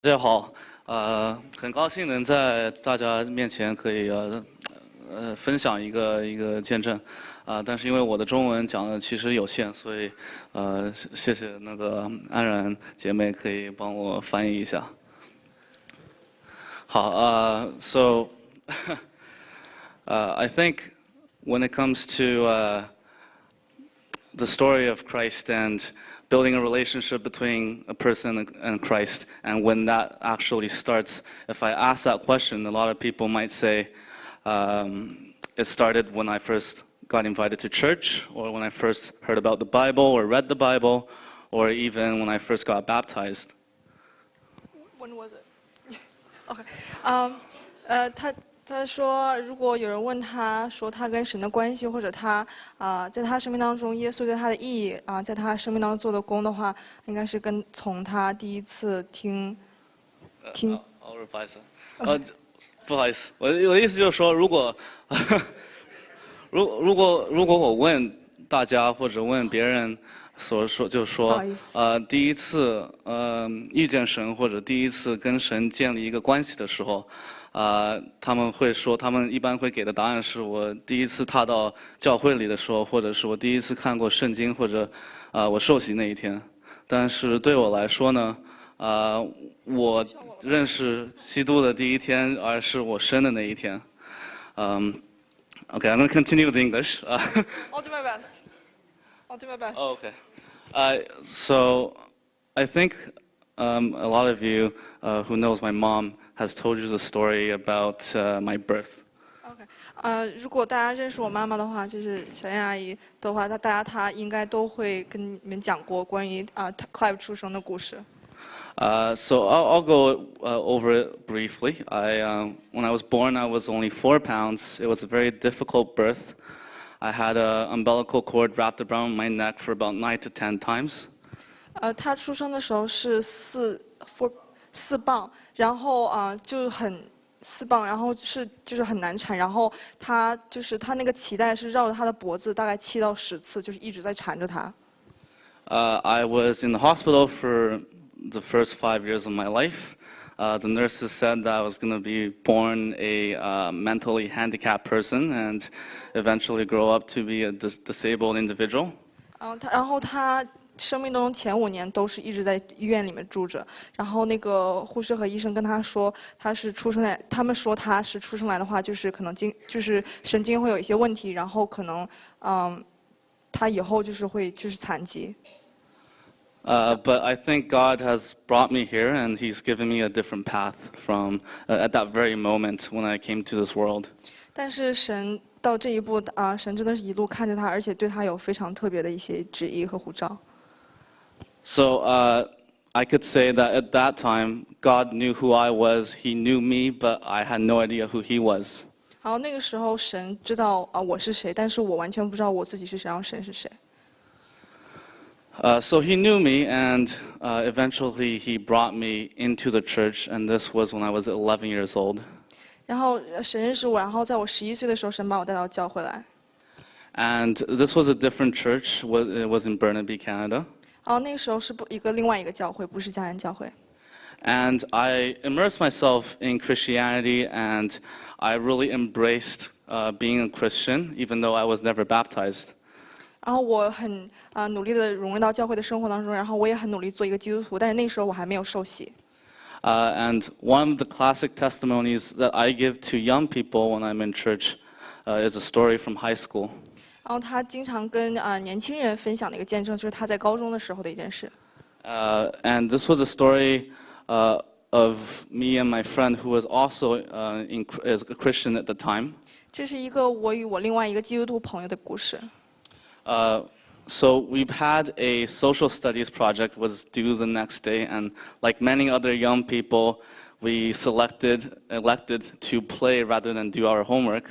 大家好，很高兴能在大家面前可以分享一个见证，但是因为我的中文讲的其实有限，所以谢谢那个安然姐妹可以帮我翻译一下。好，so I think when it comes to the story of Christ and building a relationship between a person and Christ, and when that actually starts, if I ask that question, a lot of people might say, it started when I first got invited to church, or when I first heard about the Bible, or read the Bible, or even when I first got baptized. When was it? OK， 他说，如果有人问他说他跟神的关系，或者他在他生命当中耶稣对他的意义在他生命当中做的功的话，应该是从他第一次听。I'll revise it. 不好意思，我的意思就是说，如果我问大家或者问别人就是说第一次遇见神或者第一次跟神建立一个关系的时候。他们会说，他们一般会给的答案是我第一次踏到教会里的时候，或者是我第一次看过圣经，或者我受洗那一天。但是对我来说呢，我认识基督的第一天，而是我生的那一天。Okay, I'm going to continue with English. I'll do my best. I'll do my best. Okay. So I think a lot of you who knows my mom has told you the story about my birth. OK， 如果大家认识我妈妈的话，就是小燕阿姨的话，她应该都会跟你们讲过关于Clive 出生的故事。So I'll go over it briefly. When I was born, I was only 4 pounds. It was a very difficult birth. I had an umbilical cord wrapped around my neck for about 9 to 10 times. 她出生的时候是4磅，然后就很4磅，然后就是很难产，然后她那个脐带是绕着她的脖子，大概7到10次，就是一直在缠着她。I was in the hospital for the first 5 years of my life. The nurses said that I was going to be born a mentally handicapped person and eventually grow up to be a disabled individual. 然后她生命当中前5年都是一直在医院里面住着，然后那个护士和医生跟她说，他们说他是出生来的话，就是可能就是神经会有一些问题，然后可能他以后就是残疾。But I think God has brought me here, and He's given me a different path from at that very moment when I came to this world. 但是神到这一步神真的是一路看着他，而且对他有非常特别的一些旨意和呼召。So I could say that at that time, God knew who I was. He knew me, but I had no idea who He was. 然后那个时候，神知道我是谁，但是我完全不知道我自己是谁，然后神是谁。So He knew me, and eventually He brought me into the church, and this was when I was 11 years old. 然后神认识我，然后在我11岁的时候，神把我带到教会来。And this was a different church. It was in Burnaby, Canada. 那个时候是另外一个教会，不是家人教会。And I immersed myself in Christianity, and I really embraced being a Christian, even though I was never baptized. 然后我很努力的融入到教会的生活当中，然后我也很努力做一个基督徒，但是那个时候我还没有受洗。And one of the classic testimonies that I give to young people when I'm in church is a story from high school. 然后他经常跟年轻人分享的一个见证，就是他在高中的时候的一件事。And this was a story of me and my friend who was also is a Christian at the time. 这是一个我与我另外一个基督徒朋友的故事。So we've had a social studies project was due the next day, and like many other young people, we elected to play rather than do our homework.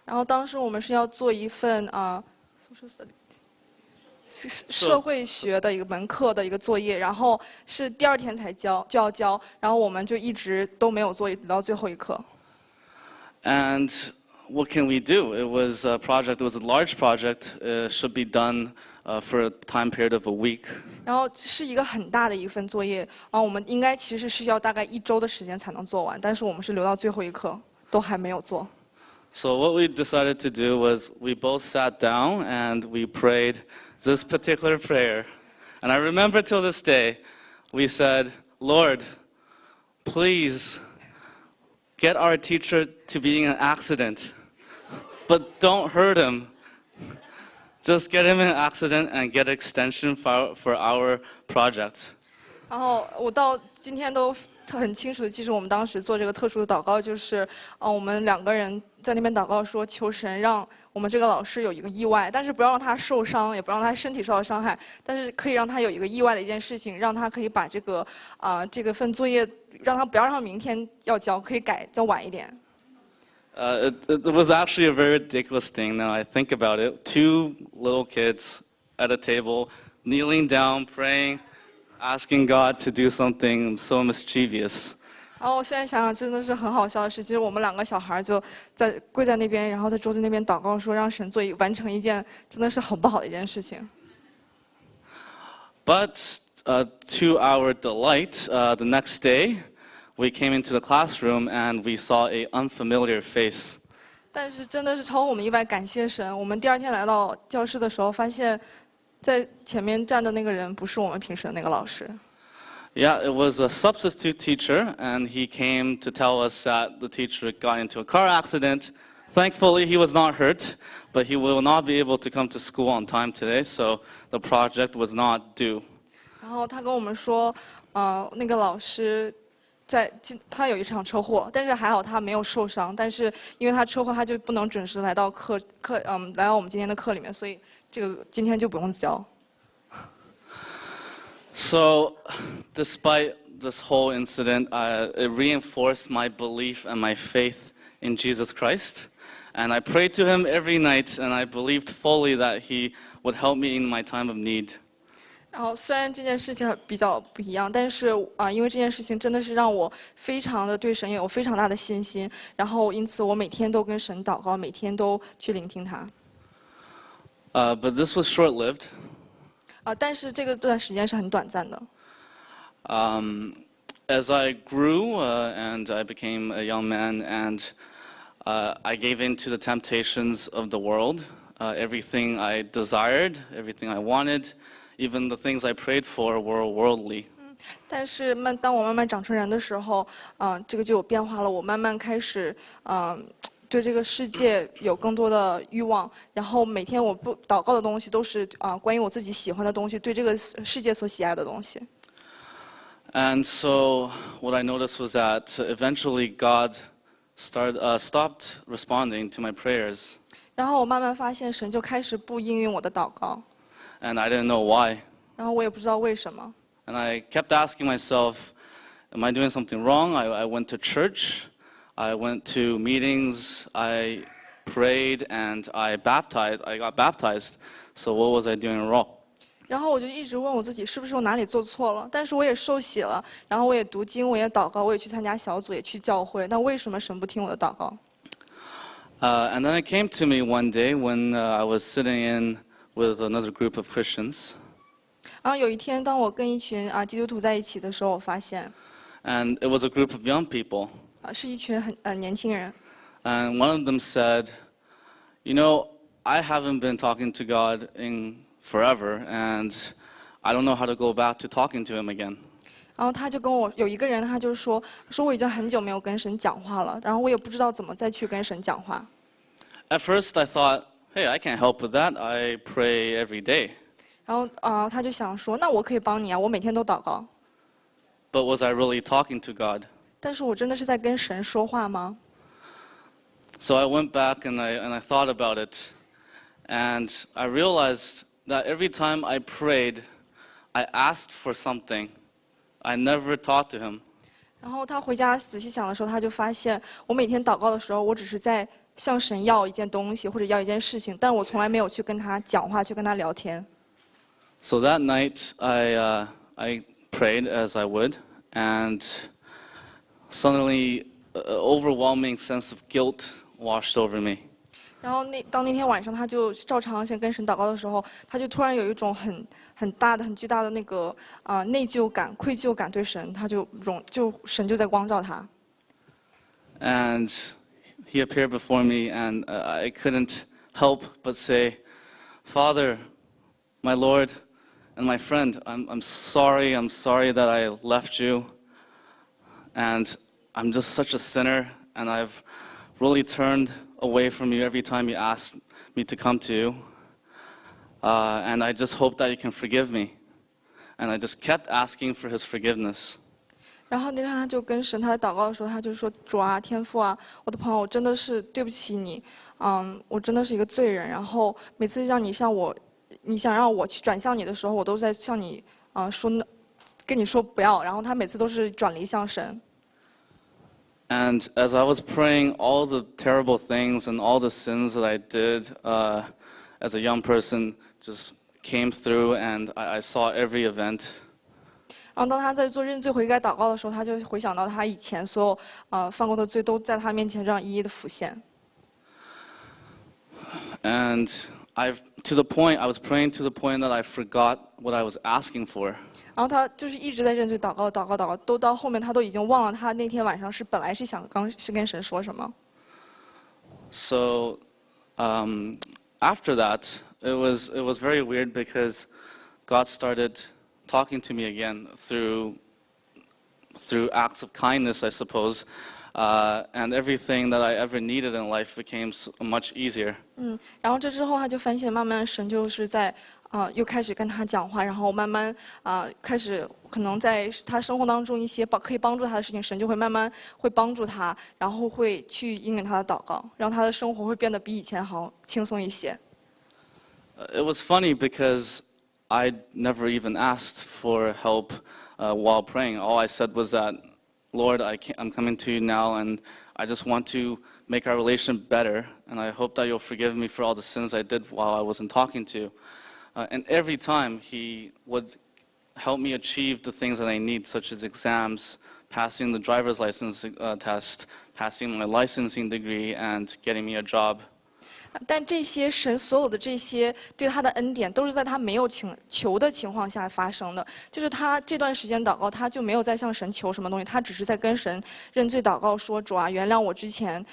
然后当时我们是要做一份social studies 社会学的一个门课的一个作业，然后是第2天才就要交，然后我们就一直都没有做，直到最后一刻。And what can we do? It was a project. It was a large project. It should be done for a time period of a week. 然后是一个很大的一份作业，然后我们应该其实是需要大概1周的时间才能做完，但是我们是留到最后一刻，都还没有做。So what we decided to do was we both sat down and we prayed this particular prayer. And I remember till this day, we said, Lord, please get our teacher to being an accident, but don't hurt him. Just get him in an accident and get extension for our project. 然后我到今天都很清楚的记住，我们当时做这个特殊的祷告，就是我们2个人在那边祷告说，求神让我们这个老师有一个意外，但是不要让他受伤，也不让他身体受到伤害，但是可以让他有一个意外的一件事情，让他可以把这个份作业，让他不要让明天要交，可以改交晚一点。It was actually a very ridiculous thing now I think about it. 2 little kids at a table, kneeling down, praying, asking God to do something so mischievous. 然后我现在想想，真的是很好笑的事。其实我们2个小孩就跪在那边，然后在桌子那边祷告说，让神完成一件真的是很不好的一件事情。But to our delight, the next day, we came into the classroom and we saw an unfamiliar face. 但是真的是超乎我们意外，感谢神。我们第2天来到教室的时候，发现，在前面站的那个人不是我们平时的那个老师。Yeah, it was a substitute teacher, and he came to tell us that the teacher got into a car accident. Thankfully, he was not hurt, but he will not be able to come to school on time today, so the project was not due. 然后他跟我们说，那个老师他有一场车祸，但是还好他没有受伤，但是因为他车祸，他就不能准时来到来到我们今天的课里面，所以这个今天就不用交。So, despite this whole incident, it reinforced my belief and my faith in Jesus Christ. And I prayed to him every night, and I believed fully that he would help me in my time of need. 然后虽然这件事情比较不一样，但是因为这件事情真的是让我非常的对神有非常大的信心，然后因此我每天都跟神祷告，每天都去聆听他。But this was short-lived. 但是这个段时间是很短暂的。As I grew and I became a young man, and I gave in to the temptations of the world, everything I desired, everything I wanted, even the things I prayed for were worldly. 但是当我慢慢长成人的时候，这个就有变化了。我慢慢开始，对这个世界有更多的欲望，然后每天我不祷告的东西都是关于我自己喜欢的东西，对这个世界所喜爱的东西。And so what I noticed was that eventually God stopped responding to my prayers. 然后我慢慢发现神就开始不应允我的祷告。And I didn't know why. 然后我也不知道为什么。And I kept asking myself, am I doing something wrong? I went to church. I went to meetings, I prayed, and I got baptized. So what was I doing wrong? 然后我就一直问我自己，是不是我哪里做错了？但是我也受洗了，然后我也读经，我也祷告，我也去参加小组，也去教会。那为什么神不听我的祷告？ And then it came to me one day when I was sitting in with another group of Christians. 然后有一天，当我跟一群基督徒在一起的时候，我发现， And it was a group of young people. 是一群很年轻人。And one of them said, you know, I haven't been talking to God in forever, and I don't know how to go back to talking to him again. 然后他就跟我有一个人，他就说我已经很久没有跟神讲话了，然后我也不知道怎么再去跟神讲话。At first I thought, hey, I can't help with that. I pray every day. 然后他就想说，那我可以帮你啊，我每天都祷告。But was I really talking to God? 但是我真的是在跟神说话吗？ So I went back and I thought about it, and I realized that every time I prayed, I asked for something. I never talked to him. 然后他回家仔细想的时候，他就发现，我每天祷告的时候，我只是在向神要一件东西或者要一件事情，但我从来没有去跟他讲话，去跟他聊天。So that night, I prayed as I would, and suddenly, an overwhelming sense of guilt washed over me. 然后当那天晚上他就照常先跟神祷告的时候，他就突然有一种很大的、很巨大的那个内疚感、愧疚感对神，他就神就在光照他。And he appeared before me, and I couldn't help but say, "Father, my Lord, and my friend, I'm sorry that I left you, and I'm just such a sinner, and I've really turned away from you every time you asked me to come to you, and I just hope that you can forgive me." And I just kept asking for his forgiveness. 然后那天他就跟神他在祷告的时候，他就说：“主啊，天父啊，我的朋友，我真的是对不起你，我真的是一个罪人。然后每次让你想让我去转向你的时候，我都在向你跟你说不要。然后他每次都是转离向神。” And as I was praying, all the terrible things and all the sins that I did as a young person just came through, and I saw every event. 然后当他在做认罪悔改祷告的时候，他就回想到他以前所有犯过的罪都在他面前这样一一的浮现。And I was praying to the point that I forgot what I was asking for. 然后他就是一直在认罪祷告，都到后面他都已经忘了他那天晚上本来是跟神说什么。So after that, it was very weird because God started talking to me again through acts of kindness, I suppose, and everything that I ever needed in life became much easier. 然后这之后他就发现，慢慢神就是在又开始跟他讲话，然后慢慢开始可能在他生活当中一些可以帮助他的事情，神就会慢慢会帮助他，然后会去应允他的祷告，让他的生活会变得比以前好轻松一些。It was funny because I never even asked for help while praying. All I said was that, "Lord, I'm coming to you now, and I just want to make our relation better, and I hope that you'll forgive me for all the sins I did while I wasn't talking to you." And every time he would help me achieve the things that I need, such as exams, passing the driver's license test, passing my licensing degree, and getting me a job. 但这些神所有的这些对他的恩典，都是在他没有求的情况下发生的。就是他这段时间祷告，他就没有再向神求什么东西，他只是在跟神认罪祷告，说：“主啊，原谅我之前，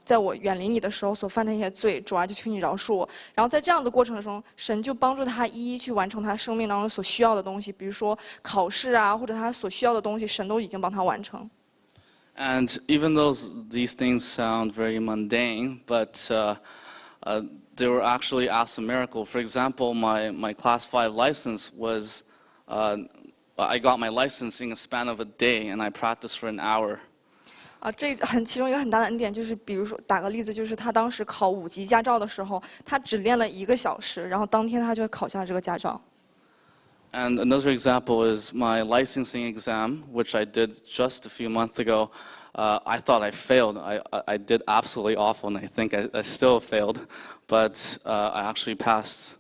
在我远离你的时候所犯的那些罪，主啊，就求你饶恕我。”然后在这样子过程中，神就帮助他一一去完成他生命当中所需要的东西，比如说考试啊，或者他所需要的东西，神都已经帮他完成。And even though these things sound very mundane, but they were actually acts of miracle. For example, my Class 5 license was, I got my license in a span of a day, and I practiced for an hour. 其中一个很大的恩典就是，比如说打个例子，就是他当时考5级驾照的时候，他只练了1个小时，然后当天他就考下了这个驾照。And another example is my licensing exam, which I did just a few months ago. I thought I failed. I did absolutely awful, and I think I still failed, but I actually passed.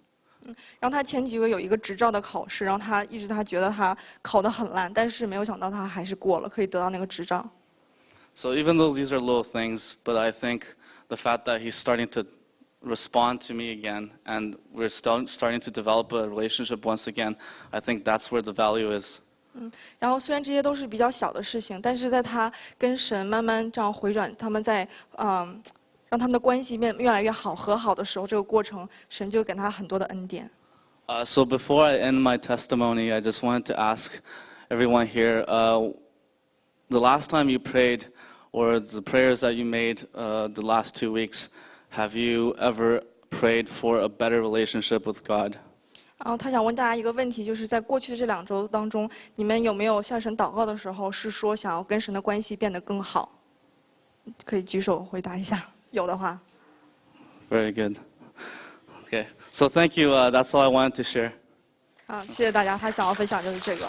然后他前几个有一个执照的考试，然后他觉得他考得很烂，但是没有想到他还是过了，可以得到那个执照。So even though these are little things, but I think the fact that he's starting to respond to me again, and we're starting to develop a relationship once again, I think that's where the value is. 然后虽然这些都是比较小的事情，但是在他跟神慢慢这样回转，他们在让他们的关系越来越好、和好的时候，这个过程，神就给他很多的恩典。So before I end my testimony, I just wanted to ask everyone here, the last time you prayed, or the prayers that you made the last 2 weeks, have you ever prayed for a better relationship with God? 然后他想问大家一个问题，就是在过去的这2周当中，你们有没有向神祷告的时候，是说想要跟神的关系变得更好？可以举手回答一下，有的话。Very good. Okay, so thank you. That's all I wanted to share. 谢谢大家，他想要分享就是这个。